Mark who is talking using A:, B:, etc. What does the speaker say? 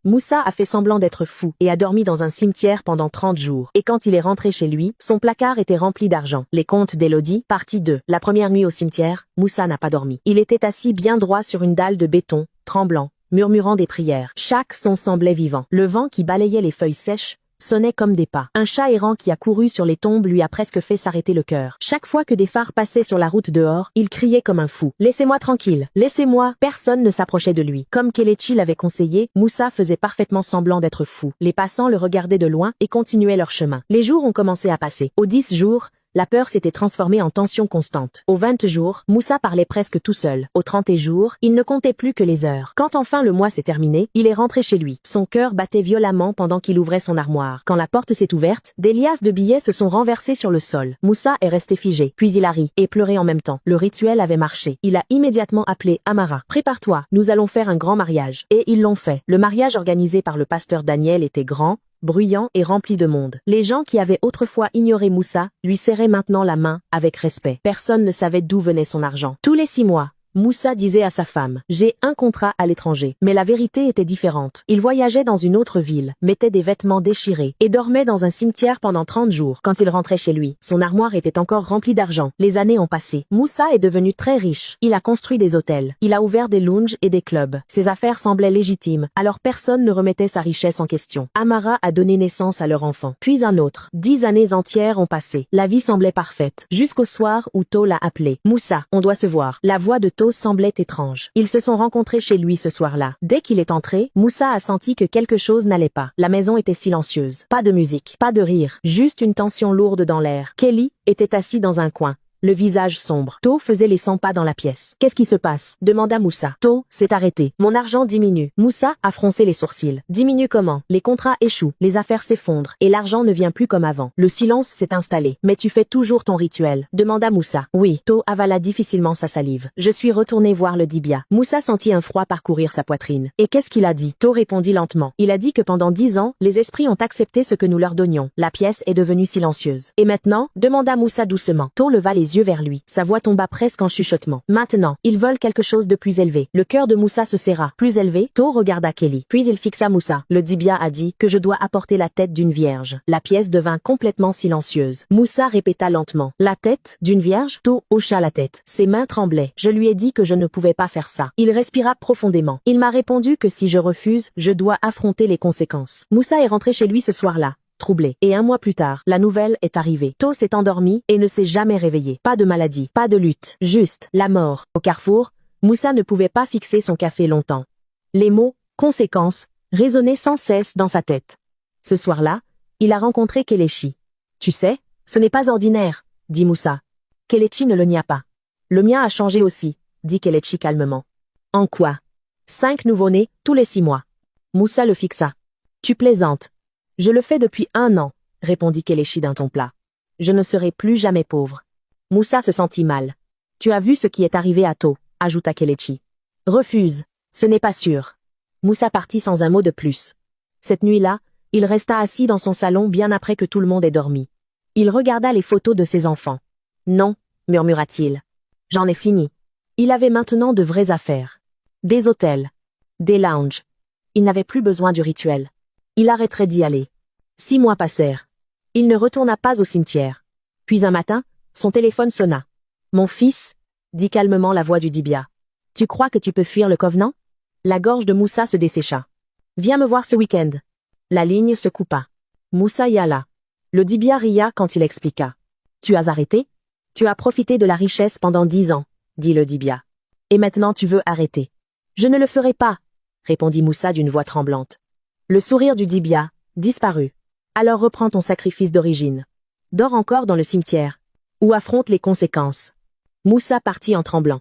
A: Moussa a fait semblant d'être fou et a dormi dans un cimetière pendant 30 jours. Et quand il est rentré chez lui, son placard était rempli d'argent. Les contes d'Élodie, partie 2. La première nuit au cimetière, Moussa n'a pas dormi. Il était assis bien droit sur une dalle de béton, tremblant, murmurant des prières. Chaque son semblait vivant. Le vent qui balayait les feuilles sèches sonnait comme des pas. Un chat errant qui a couru sur les tombes lui a presque fait s'arrêter le cœur. Chaque fois que des phares passaient sur la route dehors, il criait comme un fou. « Laissez-moi tranquille, laissez-moi !» Personne ne s'approchait de lui. Comme Kelechi l'avait conseillé, Moussa faisait parfaitement semblant d'être fou. Les passants le regardaient de loin et continuaient leur chemin. Les jours ont commencé à passer. Aux 10 jours, la peur s'était transformée en tension constante. Aux 20 jours, Moussa parlait presque tout seul. Aux 30 jours, il ne comptait plus que les heures. Quand enfin le mois s'est terminé, il est rentré chez lui. Son cœur battait violemment pendant qu'il ouvrait son armoire. Quand la porte s'est ouverte, des liasses de billets se sont renversés sur le sol. Moussa est resté figé. Puis il a ri et pleuré en même temps. Le rituel avait marché. Il a immédiatement appelé Amara. « Prépare-toi, nous allons faire un grand mariage. » Et ils l'ont fait. Le mariage organisé par le pasteur Daniel était grand, bruyant et rempli de monde. Les gens qui avaient autrefois ignoré Moussa lui serraient maintenant la main avec respect. Personne ne savait d'où venait son argent. Tous les 6 mois, Moussa disait à sa femme « J'ai un contrat à l'étranger ». Mais la vérité était différente. Il voyageait dans une autre ville, mettait des vêtements déchirés et dormait dans un cimetière pendant 30 jours. Quand il rentrait chez lui, son armoire était encore remplie d'argent. Les années ont passé. Moussa est devenu très riche. Il a construit des hôtels. Il a ouvert des lounges et des clubs. Ses affaires semblaient légitimes, alors personne ne remettait sa richesse en question. Amara a donné naissance à leur enfant. Puis un autre. 10 années entières ont passé. La vie semblait parfaite. Jusqu'au soir où To l'a appelé. « Moussa, on doit se voir. » La voix de To semblait étrange. Ils se sont rencontrés chez lui ce soir-là. Dès qu'il est entré, Moussa a senti que quelque chose n'allait pas. La maison était silencieuse. Pas de musique, pas de rire, juste une tension lourde dans l'air. Kelly était assis dans un coin, le visage sombre. To faisait les 100 pas dans la pièce. « Qu'est-ce qui se passe ?» demanda Moussa. To s'est arrêté. « Mon argent diminue. » Moussa a froncé les sourcils. « Diminue comment ? Les contrats échouent, les affaires s'effondrent, et l'argent ne vient plus comme avant. » Le silence s'est installé. « Mais tu fais toujours ton rituel ?» demanda Moussa. « Oui. » To avala difficilement sa salive. « Je suis retourné voir le Dibia. » Moussa sentit un froid parcourir sa poitrine. « Et qu'est-ce qu'il a dit ?» To répondit lentement. « Il a dit que pendant 10 ans, les esprits ont accepté ce que nous leur donnions. » La pièce est devenue silencieuse. « Et maintenant ?» demanda Moussa doucement. To leva les yeux vers lui. Sa voix tomba presque en chuchotement. « Maintenant, ils veulent quelque chose de plus élevé. » Le cœur de Moussa se serra. « Plus élevé ?» To regarda Kelly. Puis il fixa Moussa. « Le Dibia a dit que je dois apporter la tête d'une vierge. » La pièce devint complètement silencieuse. Moussa répéta lentement. « La tête d'une vierge ?» To hocha la tête. Ses mains tremblaient. « Je lui ai dit que je ne pouvais pas faire ça. » Il respira profondément. « Il m'a répondu que si je refuse, je dois affronter les conséquences. » Moussa est rentré chez lui ce soir-là, troublé. Et un mois plus tard, la nouvelle est arrivée. To s'est endormi et ne s'est jamais réveillé. Pas de maladie, pas de lutte, juste la mort. Au carrefour, Moussa ne pouvait pas fixer son café longtemps. Les mots « conséquences » résonnaient sans cesse dans sa tête. Ce soir-là, il a rencontré Kelechi. « Tu sais, ce n'est pas ordinaire », dit Moussa. Kelechi ne le nia pas. « Le mien a changé aussi », dit Kelechi calmement. « En quoi ?»« 5 nouveau-nés, tous les 6 mois. » Moussa le fixa. « Tu plaisantes. »« Je le fais depuis 1 an, » répondit Kelechi d'un ton plat. « Je ne serai plus jamais pauvre. » Moussa se sentit mal. « Tu as vu ce qui est arrivé à To, » ajouta Kelechi. « Refuse, ce n'est pas sûr. » Moussa partit sans un mot de plus. Cette nuit-là, il resta assis dans son salon bien après que tout le monde ait dormi. Il regarda les photos de ses enfants. « Non, » murmura-t-il. « J'en ai fini. » Il avait maintenant de vraies affaires. Des hôtels. Des lounges. Il n'avait plus besoin du rituel. Il arrêterait d'y aller. 6 mois passèrent. Il ne retourna pas au cimetière. Puis un matin, son téléphone sonna. « Mon fils » dit calmement la voix du Dibia. « Tu crois que tu peux fuir le Covenant ?» La gorge de Moussa se dessécha. « Viens me voir ce week-end. » La ligne se coupa. Moussa y alla. Le Dibia ria quand il expliqua. « Tu as arrêté ? Tu as profité de la richesse pendant 10 ans, » dit le Dibia. « Et maintenant tu veux arrêter. »« Je ne le ferai pas, » répondit Moussa d'une voix tremblante. Le sourire du Dibia disparut. « Alors reprends ton sacrifice d'origine. Dors encore dans le cimetière, ou affronte les conséquences. » Moussa partit en tremblant.